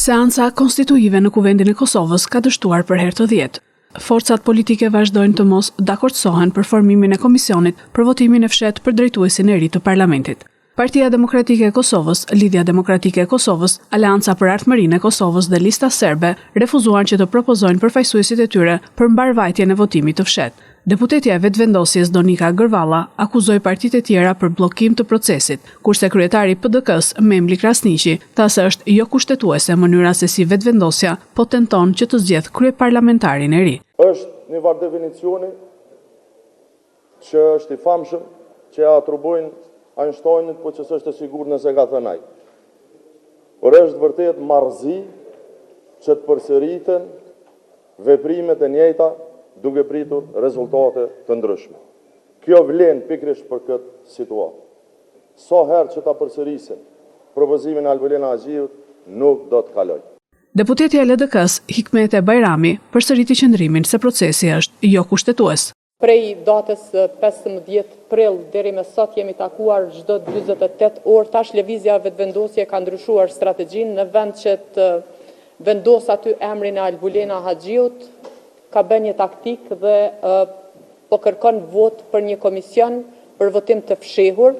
Seanca konstituive në Kuvendin e Kosovës ka dështuar për herë të 10. Forcat politike vazhdojnë të mos dakordsohen për formimin e komisionit për votimin e fshehtë për drejtuesin e ri të parlamentit. Partia Demokratike e Kosovës, Lidhja Demokratike e Kosovës, Aleanca për Ardhmërinë e Kosovës dhe Lista Serbe refuzuan që të propozojnë përfaqësuesit e tyre për mbarvajtjen e votimit të fshehtë. Deputetja e vetëvendosjes Donika Gërvalla akuzoi partitë e tjera për bllokim të procesit, kurse kryetari i PDK-s Memli Krasniqi tha se është jo kushtetuese mënyra se si vetëvendosja po tenton që të zgjedhë kryeparlamentarin e ri. Është një varg definicioni që është i famshëm, që ja atribojnë Einsteinit, po që s'është e sigurt nëse ka thënë ai. Por është vërtet marrëzi që të përsëriten veprimet e njëjta duke pritur rezultate të ndryshme. Kjo vlen pikërisht për këtë situatë. Sa herë që ta përsërisin propozimin e Albulena Haxhiut, nuk do të kaloj. Deputetja e LDK-s Hikmete Bajrami përsëriti qëndrimin se procesi është jo kushtetues. Prej datës 15 prill deri me sot jemi takuar çdo 48 orë. Tash lëvizja vetëvendosje ka ndryshuar strategjinë, në vend që të vendos aty emrin e Albulena Haxhiut, ka bën një taktik dhe po kërkon vot për një komision për votim të fshehur.